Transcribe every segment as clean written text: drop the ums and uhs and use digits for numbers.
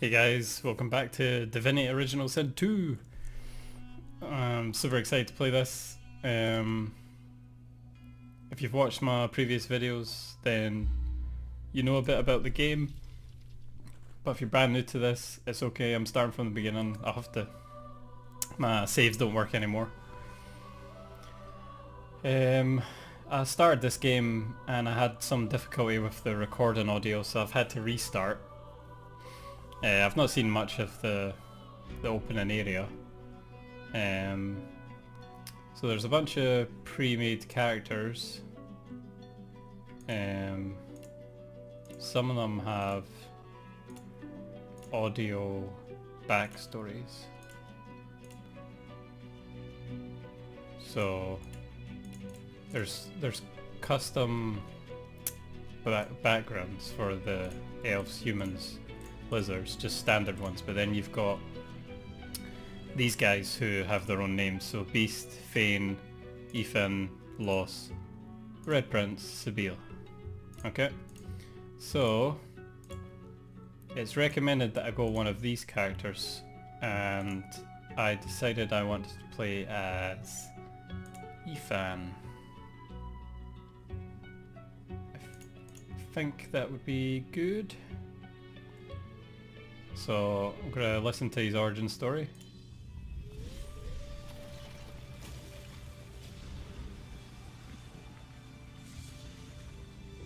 Hey guys, welcome back to Divinity Original Sin 2. I'm super excited to play this. If you've watched my previous videos, then you know a bit about the game. But if you're brand new to this, it's okay, I'm starting from the beginning. My saves don't work anymore. I started this game and I had some difficulty with the recording audio, so I've had to restart. I've not seen much of the opening area. So there's a bunch of pre-made characters. Some of them have audio backstories. So there's custom backgrounds for the elves, humans, lizards, just standard ones, but then you've got these guys who have their own names, so Beast, Fane, Ethan, Loss, Red Prince, Sibyl. Okay, so it's recommended that I go one of these characters, and I decided I wanted to play as Ethan. I think that would be good. So I'm gonna listen to his origin story.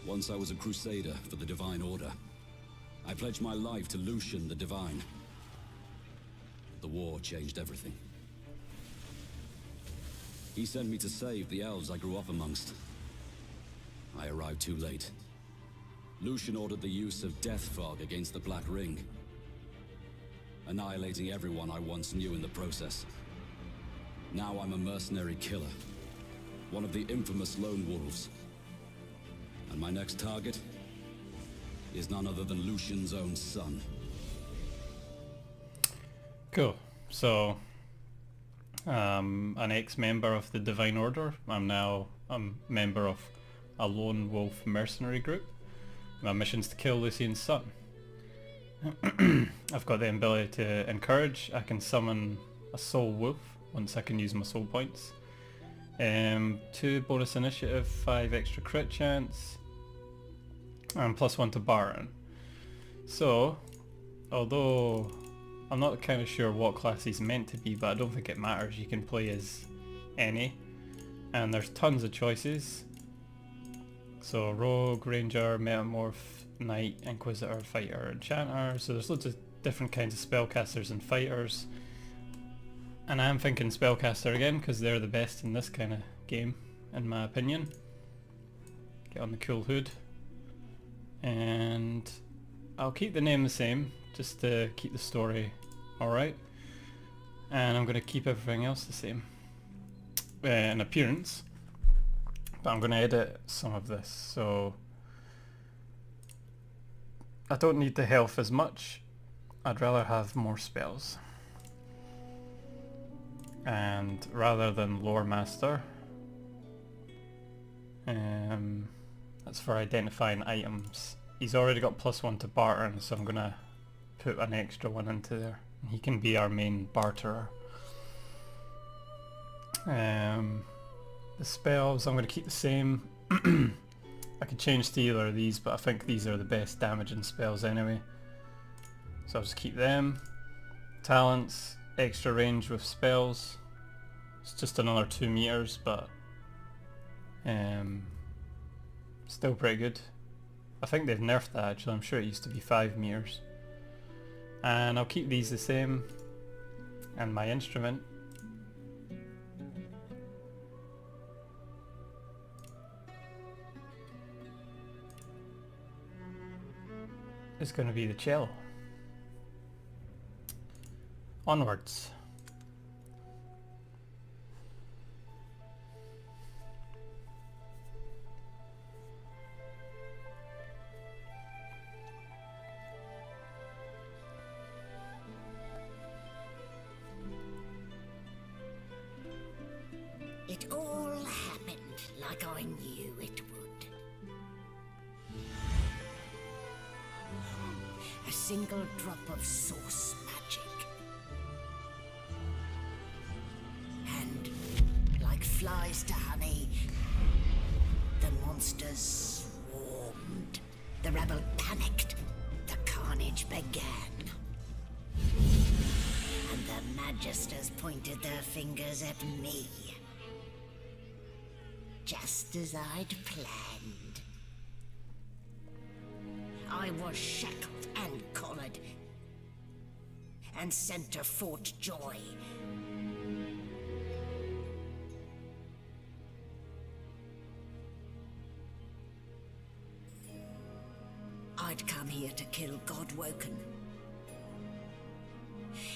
Once I was a crusader for the Divine Order. I pledged my life to Lucian the Divine. The war changed everything. He sent me to save the elves I grew up amongst. I arrived too late. Lucian ordered the use of death fog against the Black Ring, annihilating everyone I once knew in the process. Now I'm a mercenary killer, one of the infamous lone wolves. And my next target is none other than Lucian's own son. Cool. So, an ex-member of the Divine Order. I'm now a member of a lone wolf mercenary group. My mission's to kill Lucian's son. I've got the ability to encourage. I can summon a soul wolf once I can use my soul points. 2 bonus initiative, 5 extra crit chance, and +1 to Baron. So, although I'm not kind of sure what class he's meant to be, but I don't think it matters. You can play as any, and there's tons of choices. So Rogue, Ranger, Metamorph, Knight, Inquisitor, Fighter, Enchanter. So there's loads of different kinds of spellcasters and fighters. And I am thinking spellcaster again because they're the best in this kind of game, in my opinion. Get on the cool hood. And I'll keep the name the same, just to keep the story alright. And I'm going to keep everything else the same in appearance. But I'm going to edit some of this, so I don't need the health as much. I'd rather have more spells. And rather than Lore Master, that's for identifying items. He's already got +1 to barter, so I'm going to put an extra one into there. He can be our main barterer. The spells, I'm going to keep the same. I could change to either of these, but I think these are the best damaging spells anyway. So I'll just keep them. Talents, extra range with spells. It's just another 2 meters, but still pretty good. I think they've nerfed that actually, I'm sure it used to be 5 meters. And I'll keep these the same. And my instrument. Is going to be the cello. Onwards. It all happened like I knew it would. single drop of source magic. And, like flies to honey, the monsters swarmed. The rebel panicked. The carnage began. And the Magisters pointed their fingers at me. Just as I'd planned. I was shackled and collared, and sent to Fort Joy. I'd come here to kill Godwoken.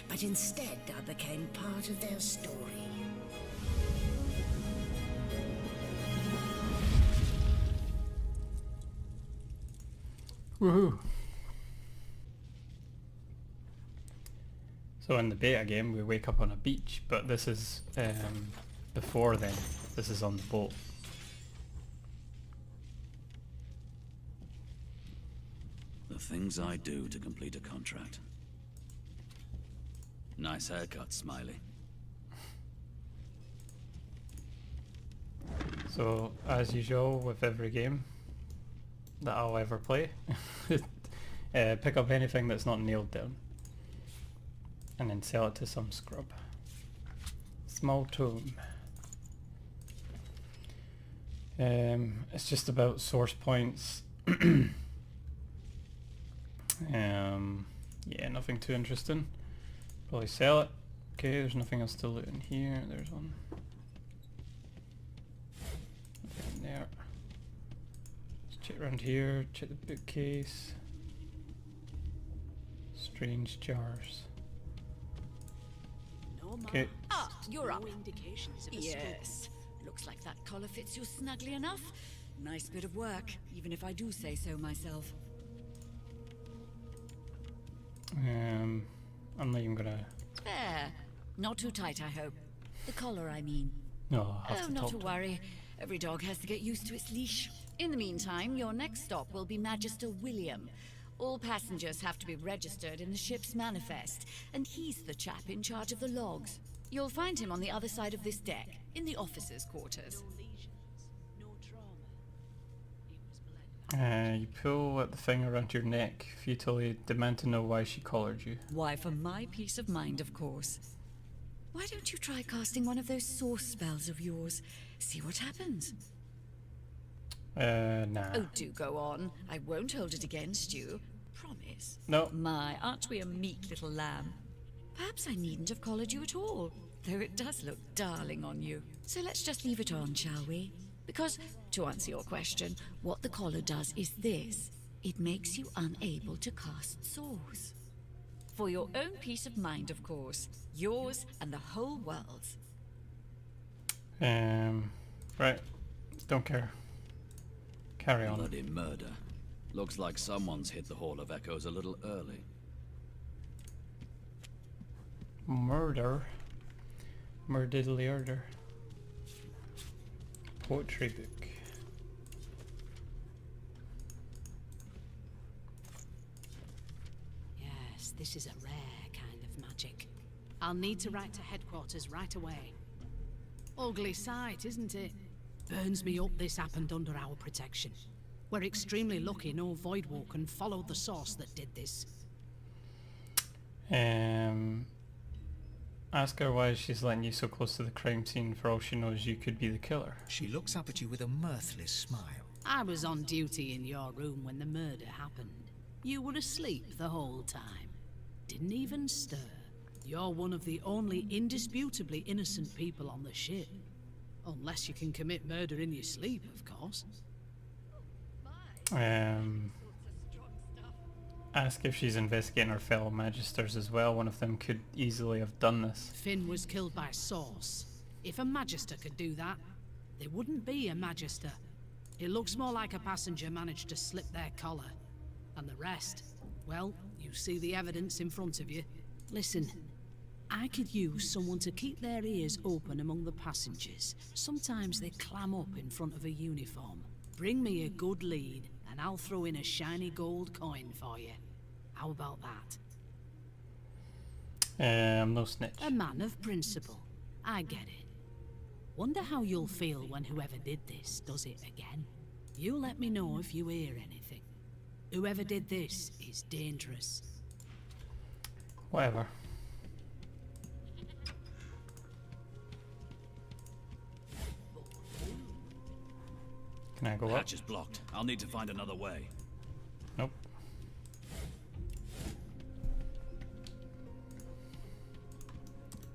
But instead, I became part of their story. Woohoo! So in the beta game we wake up on a beach, but this is before then. This is on the boat. The things I do to complete a contract. Nice haircut, Smiley. So as usual with every game that I'll ever play, pick up anything that's not nailed down and then sell it to some scrub. Small tome. It's just about source points. Yeah, nothing too interesting. Probably sell it. Okay, there's nothing else to loot in here. There's one. Nothing there. Let's check around here. Check the bookcase. Strange jars. Okay. Ah, you're up. No indications of a Yes. Looks like that collar fits you snugly enough. Nice bit of work, even if I do say so myself. I'm not even gonna... Fair. Not too tight, I hope. The collar, I mean. No, I'll have Oh, to not talk to to worry. Every dog has to get used to its leash. In the meantime, your next stop will be Magister William. All passengers have to be registered in the ship's manifest, and he's the chap in charge of the logs. You'll find him on the other side of this deck, in the officers' quarters. no lesions, no trauma. He was bled. You pull at the thing around your neck, futilely demand to know why she collared you. Why, for my peace of mind, of course. Why don't you try casting one of those source spells of yours? See what happens. Nah. Oh, do go on. I won't hold it against you. Promise. No. My, aren't we a meek little lamb? Perhaps I needn't have collared you at all, though it does look darling on you. So let's just leave it on, shall we? Because, to answer your question, what the collar does is this. It makes you unable to cast source. For your own peace of mind, of course. Yours and the whole world's. Right. Don't care. Carry on. Bloody murder. Looks like someone's hit the Hall of Echoes a little early. Murder. Murdiddly-urder. Poetry book. Yes, this is a rare kind of magic. I'll need to write to headquarters right away. Ugly sight, isn't it? Burns me up this happened under our protection. We're extremely lucky no Voidwoken followed the source that did this. Ask her why she's letting you so close to the crime scene. For all she knows, you could be the killer. She looks up at you with a mirthless smile. I was on duty in your room when the murder happened. You were asleep the whole time. Didn't even stir. You're one of the only indisputably innocent people on the ship. Unless you can commit murder in your sleep, of course. Ask if she's investigating her fellow Magisters as well. One of them could easily have done this. Finn was killed by Source. If a Magister could do that, there wouldn't be a Magister. It looks more like a passenger managed to slip their collar. And the rest, well, you see the evidence in front of you. Listen, I could use someone to keep their ears open among the passengers. Sometimes they clam up in front of a uniform. Bring me a good lead, and I'll throw in a shiny gold coin for you. How about that? No snitch. A man of principle. I get it. Wonder how you'll feel when whoever did this does it again. You let me know if you hear anything. Whoever did this is dangerous. Whatever. Can I go up? Hatch is blocked. I'll need to find another way. Nope.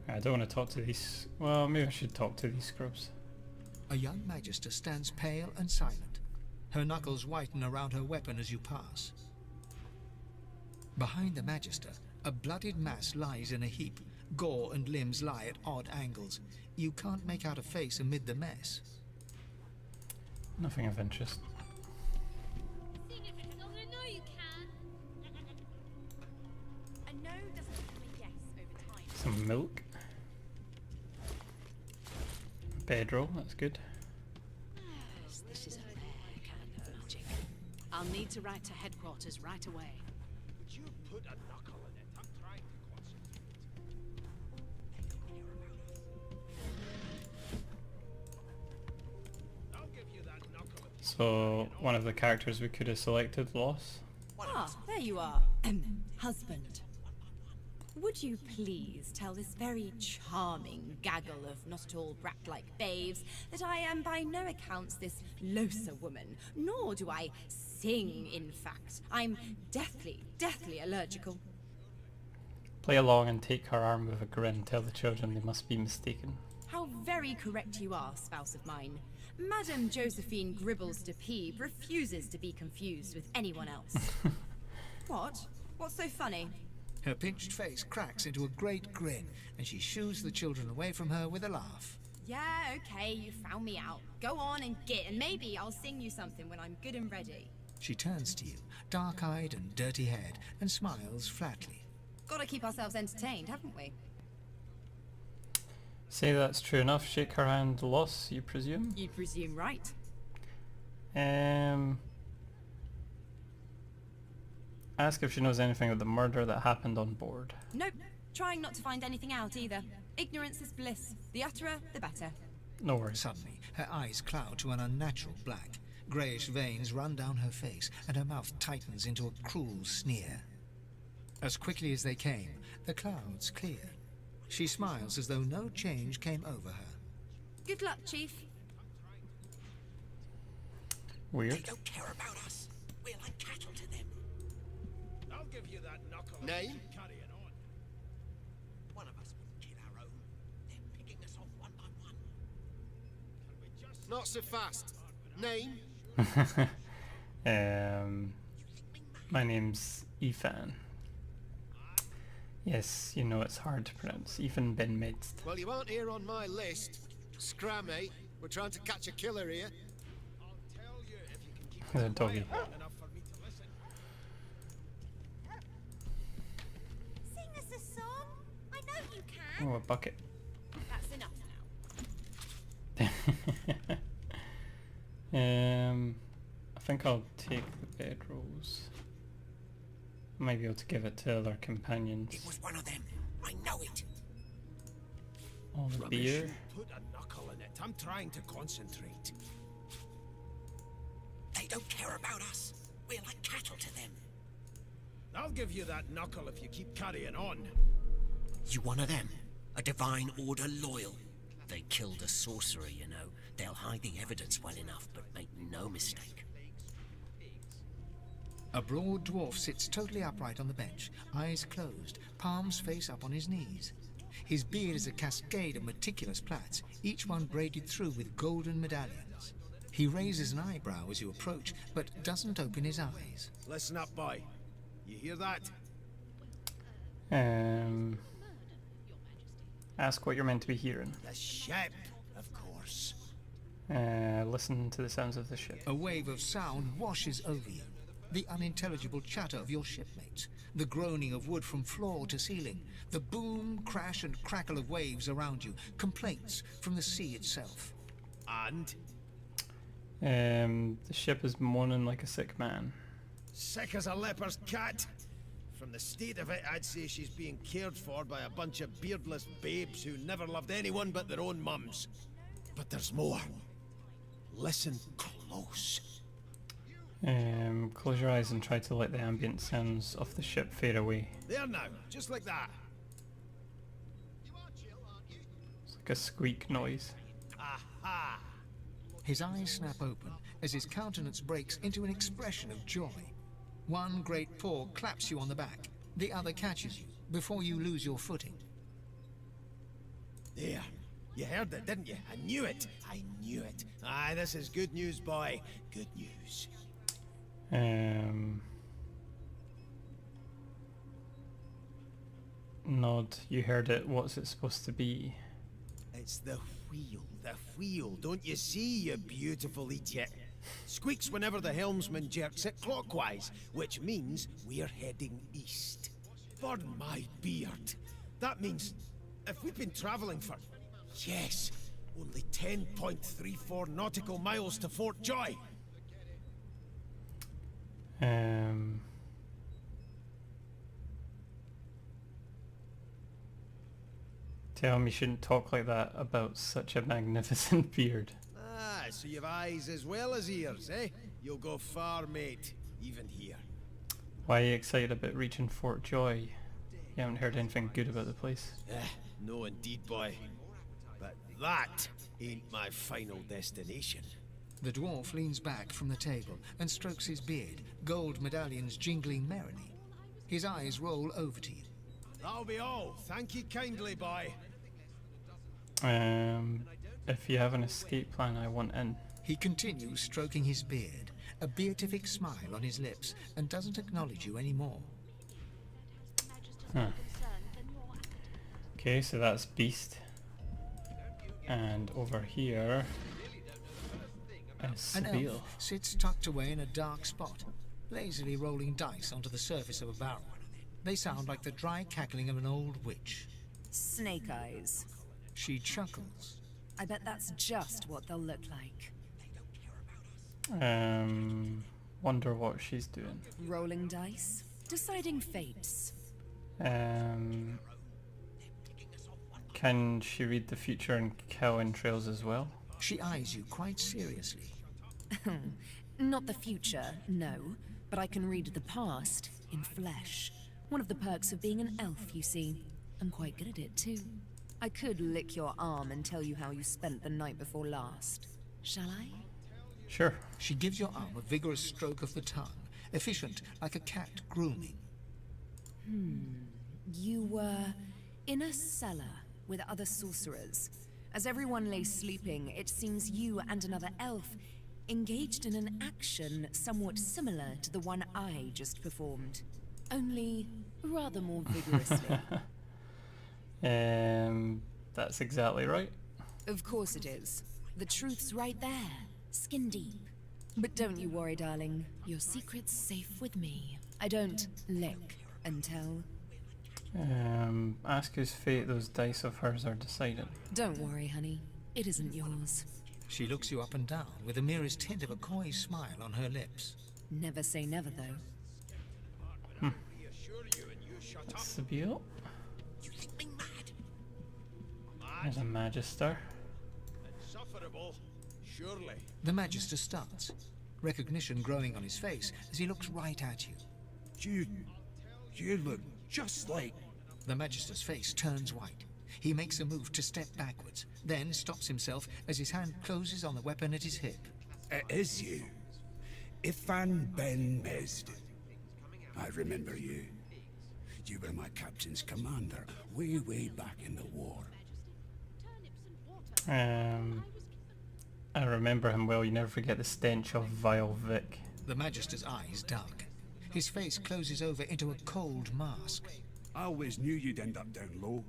I don't want to talk to these... Well, maybe I should talk to these scrubs. A young Magister stands pale and silent. Her knuckles whiten around her weapon as you pass. Behind the Magister, a bloodied mass lies in a heap. Gore and limbs lie at odd angles. You can't make out a face amid the mess. Nothing of interest. Sing if it's long, I know you can. A no doesn't become a yes over time. Some milk. Bedroll, that's good. This is a rare kind of magic. I'll need to write to headquarters right away. Would you put a knuckle in it? I'm trying to concentrate. I'll give you that knuckle if you... So, one of the characters we could have selected lost. Ah, there you are. Husband. Would you please tell this very charming gaggle of not-at-all brat-like babes that I am by no accounts this loser woman, nor do I sing, in fact. I'm deathly allergical. Play along and take her arm with a grin. Tell the children they must be mistaken. How very correct you are, spouse of mine. Madame Josephine Gribbles de Peeb refuses to be confused with anyone else. What? What's so funny? Her pinched face cracks into a great grin, and she shoos the children away from her with a laugh. Yeah, okay, you found me out. Go on and git, and maybe I'll sing you something when I'm good and ready. She turns to you, dark-eyed and dirty-haired, and smiles flatly. Gotta keep ourselves entertained, haven't we? Say that's true enough. Shake her hand. Loss, you presume? You presume right. Ask if she knows anything of the murder that happened on board. Nope. Trying not to find anything out either. Ignorance is bliss. The utterer, the better. No worries. Suddenly, her eyes cloud to an unnatural black. Greyish veins run down her face, and her mouth tightens into a cruel sneer. As quickly as they came, the clouds clear. She smiles as though no change came over her. Good luck, Chief. Weird. They don't care about us. We're like cattle to them. I'll give you that knuckle. Name? Carrying on. One of us wouldn't kill our own. They're picking us off one by one. Can we just... Not so fast. Name? My name's Ethan. Yes, you know it's hard to pronounce. Ethan Ben Midst. Well, you aren't here on my list. Scram, eh? We're trying to catch a killer here. I'll tell you if you can keep The doggy. quiet long enough for me to listen. Sing us a song. I know you can. Oh, a bucket. That's enough now. I think I'll take the bedrolls. I might be able to give it to other companions. It was one of them. I know it. All the Rubbish. beer. Put a knuckle in it. I'm trying to concentrate. They don't care about us. We're like cattle to them. I'll give you that knuckle if you keep carrying on. You one of them? A divine order loyal? They killed a sorcerer, you know. They'll hide the evidence well enough, but make no mistake. A broad dwarf sits totally upright on the bench, eyes closed, palms face up on his knees. His beard is a cascade of meticulous plaits, each one braided through with golden medallions. He raises an eyebrow as you approach, but doesn't open his eyes. Listen up, boy. You hear that? Ask what you're meant to be hearing. The ship, of course. Listen to the sounds of the ship. A wave of sound washes over you. The unintelligible chatter of your shipmates, the groaning of wood from floor to ceiling, the boom, crash and crackle of waves around you, complaints from the sea itself. And? The ship is moaning like a sick man. Sick as a leper's cat. From the state of it, I'd say she's being cared for by a bunch of beardless babes who never loved anyone but their own mums. But there's more. Listen close. Close your eyes and try to let the ambient sounds of the ship fade away. There now, just like that. It's like a squeak noise. Aha! His eyes snap open as his countenance breaks into an expression of joy. One great paw claps you on the back. The other catches you before you lose your footing. There. You heard it, didn't you? I knew it. I knew it. Aye, this is good news, boy. Good news. Nod, you heard it. What's it supposed to be? It's the wheel. The wheel. Don't you see, you beautiful idiot? Squeaks whenever the helmsman jerks it clockwise, which means we're heading east. Burn my beard. That means if we've been traveling for, yes, only 10.34 nautical miles to Fort Joy. Tell him you shouldn't talk like that about such a magnificent beard. Ah, so you've eyes as well as ears, eh? You'll go far, mate, even here. Why are you excited about reaching Fort Joy? You haven't heard anything good about the place. No indeed, boy. But that ain't my final destination. The dwarf leans back from the table and strokes his beard, gold medallions jingling merrily. His eyes roll over to you. That'll be all. Thank you kindly, boy. If you have an escape plan, I want in. He continues stroking his beard, a beatific smile on his lips, and doesn't acknowledge you anymore. Huh. Okay, so that's Beast. And over here is An Seville. elf sits tucked away in a dark spot, lazily rolling dice onto the surface of a barrel. They sound like the dry cackling of an old witch. Snake eyes. She chuckles. I bet that's just what they'll look like. Wonder what she's doing. Rolling dice. Deciding fates. Can she read the future and kill entrails as well? She eyes you quite seriously. Not the future, no. But I can read the past in flesh. One of the perks of being an elf, you see. I'm quite good at it, too. I could lick your arm and tell you how you spent the night before last. Shall I? Sure. She gives your arm a vigorous stroke of the tongue, efficient like a cat grooming. You were in a cellar with other sorcerers. As everyone lay sleeping, it seems you and another elf engaged in an action somewhat similar to the one I just performed. Only rather more vigorously. That's exactly right. Of course it is. The truth's right there, skin deep. But don't you worry, darling. Your secret's safe with me. I don't lick and tell. Ask whose fate those dice of hers are deciding. Don't worry, honey. It isn't yours. She looks you up and down with the merest hint of a coy smile on her lips. Never say never, though. That's Seville. You think me mad? There's a Magister. Insufferable, surely. The Magister starts, recognition growing on his face as he looks right at you. You look just like... The Magister's face turns white. He makes a move to step backwards, then stops himself as his hand closes on the weapon at his hip. It is you. Ifan Ben Mesd. I remember you. You were my captain's commander way back in the war. I remember him well. You never forget the stench of vile Vic. The Magister's eyes darken. His face closes over into a cold mask. I always knew you'd end up down low.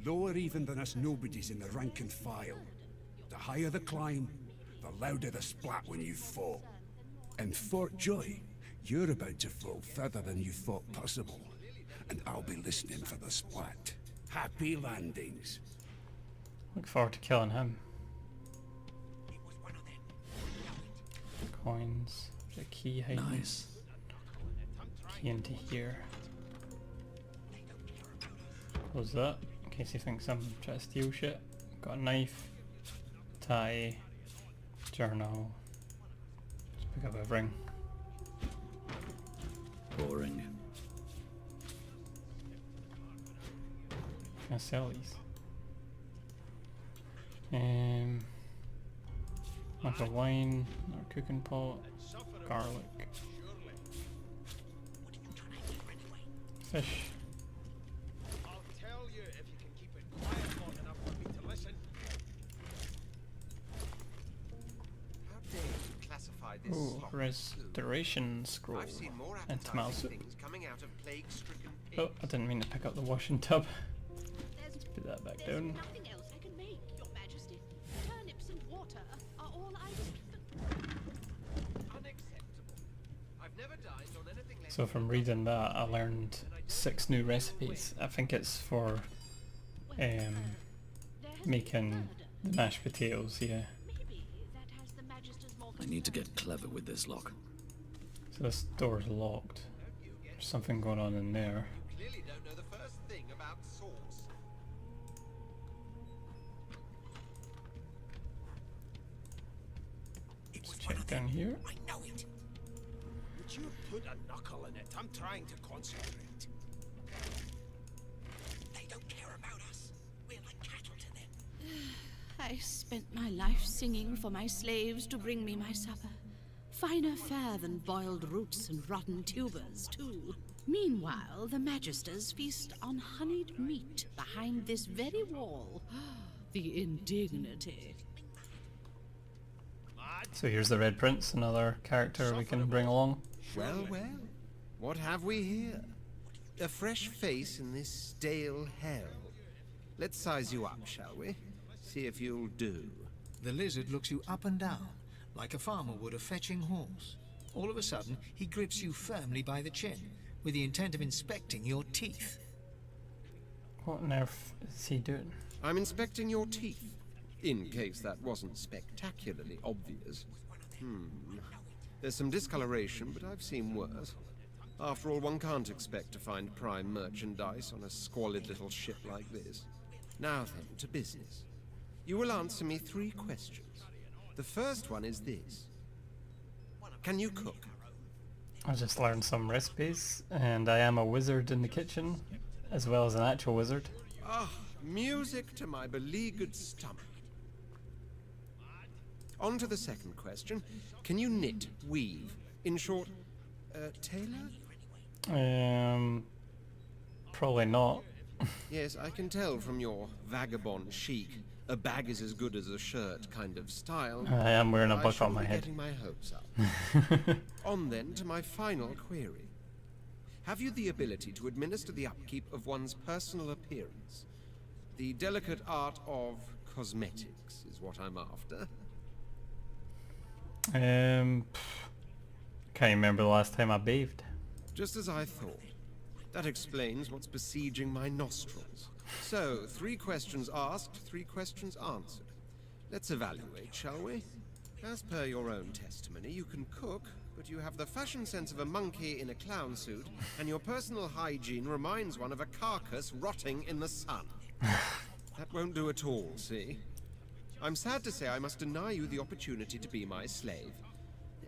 Lower even than us nobodies in the rank and file. The higher the climb, the louder the splat when you fall. In Fort Joy, you're about to fall further than you thought possible. And I'll be listening for the splat. Happy landings. Look forward to killing him. Coins. The key hiding. Nice. Key into here. Close that, in case he thinks I'm trying to steal shit. Got a knife, tie, journal. Just pick up everything. Boring. Can I sell these? Like a wine, or cooking pot, garlic, fish. I'll tell you if you can keep it quiet long enough for me to listen. How dare you classify this Ooh, slop restoration scroll. I've seen more And tomato appetizing soup. things coming out of plague-stricken pigs. Oh, I didn't mean to pick up the washing tub. Let's put that back down. Nothing else I can make, Your Majesty. Turnips and water are all I Unacceptable. I've never dined on anything less. So from reading that, I learned 6 new recipes. I think it's for making the mashed potatoes, yeah. I need to get clever with this lock. So this door's locked. There's something going on in there. Clearly don't know the first thing about sauce. Let's check down here. I know it. Would you put a knuckle in it? I'm trying to concentrate. They don't care about us. We're like cattle to them. I spent my life singing for my slaves to bring me my supper. Finer fare than boiled roots and rotten tubers, too. Meanwhile, the Magisters feast on honeyed meat behind this very wall. The indignity. So here's the Red Prince, another character we can bring along. Well, well. What have we here? A fresh face in this stale hell. Let's size you up, shall we? See if you'll do. The lizard looks you up and down, like a farmer would a fetching horse. All of a sudden, he grips you firmly by the chin, with the intent of inspecting your teeth. What on earth is he doing? I'm inspecting your teeth, in case that wasn't spectacularly obvious. There's some discoloration, but I've seen worse. After all, one can't expect to find prime merchandise on a squalid little ship like this. Now then, to business. You will answer me 3 questions. The first one is this. Can you cook? I just learned some recipes, and I am a wizard in the kitchen, as well as an actual wizard. Ah, music to my beleaguered stomach. On to the second question. Can you knit, weave? In short, tailor? Probably not. Yes, I can tell from your vagabond chic, a bag is as good as a shirt kind of style. I am wearing a I buck on shouldn't my be head. getting my hopes up. On then to my final query. Have you the ability to administer the upkeep of one's personal appearance? The delicate art of cosmetics is what I'm after. Can't remember the last time I bathed. Just as I thought. That explains what's besieging my nostrils. So, 3 questions asked, 3 questions answered. Let's evaluate, shall we? As per your own testimony, you can cook, but you have the fashion sense of a monkey in a clown suit, and your personal hygiene reminds one of a carcass rotting in the sun. That won't do at all, see? I'm sad to say I must deny you the opportunity to be my slave.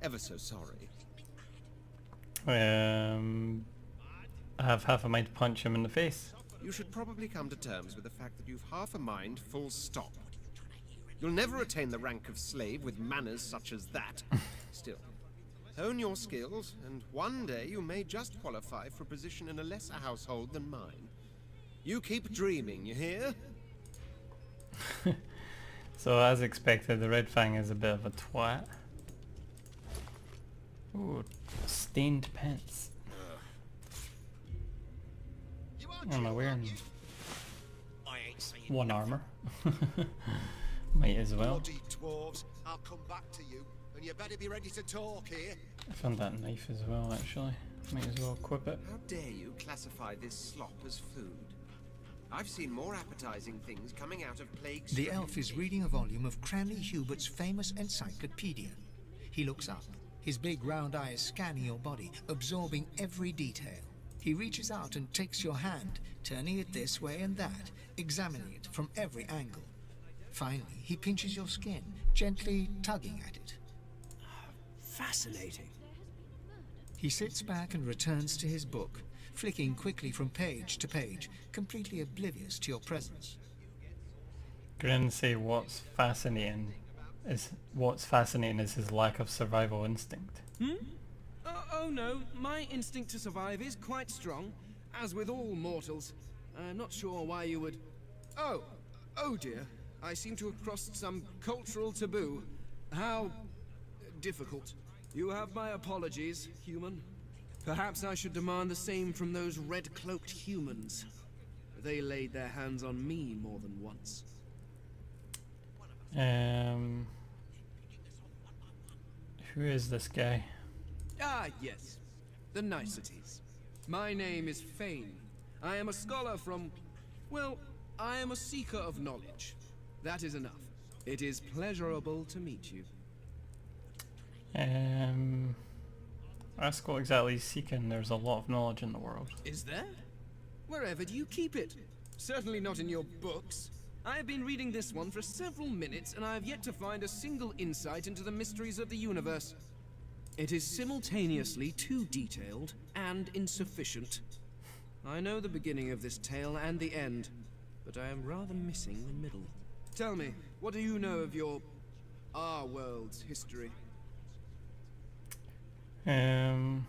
Ever so sorry. I have half a mind to punch him in the face. You should probably come to terms with the fact that you've half a mind, full stop. You'll never attain the rank of slave with manners such as that. Still, hone your skills, and one day you may just qualify for a position in a lesser household than mine. You keep dreaming, you hear? So as expected, the Red Fang is a bit of a twat. Ooh, stained pants. What am I wearing? One armor. Might as well. Bloody dwarves, I'll come back to you, and you better be ready to talk here. I found that knife as well, actually. Might as well equip it. How dare you classify this slop as food? I've seen more appetizing things coming out of plague. The elf is reading a volume of Cranley Hubert's famous encyclopedia. He looks up, his big round eyes scanning your body, absorbing every detail. He reaches out and takes your hand, turning it this way and that, examining it from every angle. Finally, he pinches your skin, gently tugging at it. Fascinating. He sits back and returns to his book, flicking quickly from page to page, completely oblivious to your presence. Grin say what's fascinating is his lack of survival instinct. Oh no, my instinct to survive is quite strong, as with all mortals. I'm not sure why you would... Oh dear. I seem to have crossed some cultural taboo. How difficult. You have my apologies, human. Perhaps I should demand the same from those red-cloaked humans. They laid their hands on me more than once. Who is this guy? Ah, yes. The niceties. My name is Fane. I am a scholar from... well, I am a seeker of knowledge. That is enough. It is pleasurable to meet you. Ask what exactly he's seeking. There's a lot of knowledge in the world. Is there? Wherever do you keep it? Certainly not in your books. I have been reading this one for several minutes, and I have yet to find a single insight into the mysteries of the universe. It is simultaneously too detailed and insufficient. I know the beginning of this tale and the end, but I am rather missing the middle. Tell me, what do you know of our world's history? The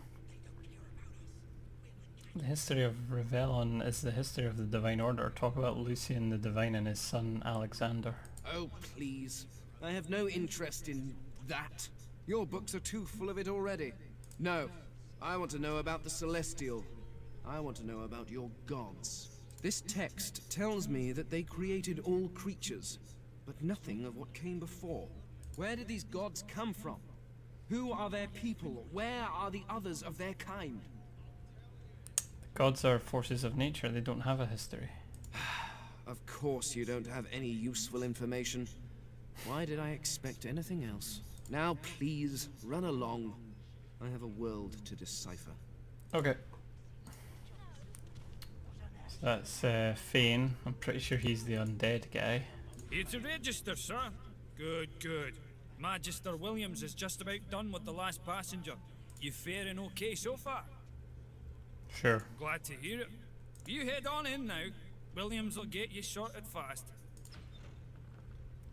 history of Revelon is the history of the Divine Order. Talk about Lucian the Divine and his son Alexander. Oh, please. I have no interest in that. Your books are too full of it already. No, I want to know about the Celestial. I want to know about your gods. This text tells me that they created all creatures, but nothing of what came before. Where did these gods come from? Who are their people? Where are the others of their kind? Gods are forces of nature. They don't have a history. Of course you don't have any useful information. Why did I expect anything else? Now please, run along. I have a world to decipher. Okay. So that's Fane. I'm pretty sure he's the undead guy. It's a register, sir. Good. Magister Williams is just about done with the last passenger. You faring okay so far? Sure. Glad to hear it. You head on in now. Williams will get you sorted fast.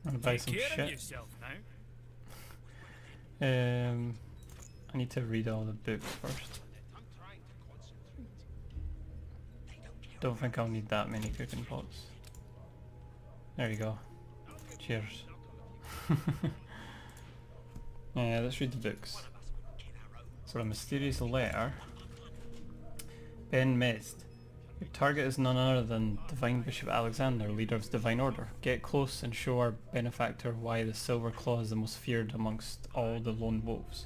I'm gonna buy some Take care of shit. yourself now. I need to read all the books first. Don't think I'll need that many cooking pots. There you go. Cheers. Yeah, let's read the books. So a mysterious letter. Ben Mest. Your target is none other than Divine Bishop Alexander, leader of the Divine Order. Get close and show our benefactor why the Silver Claw is the most feared amongst all the lone wolves.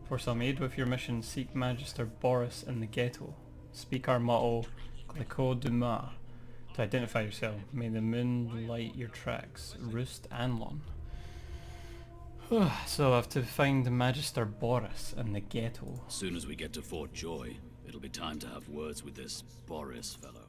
For some aid with your mission, seek Magister Boris in the ghetto. Speak our motto, Glico Duma. To identify yourself, may the moon light your tracks. Roost Anlon. So I have to find Magister Boris in the ghetto. As soon as we get to Fort Joy, it'll be time to have words with this Boris fellow.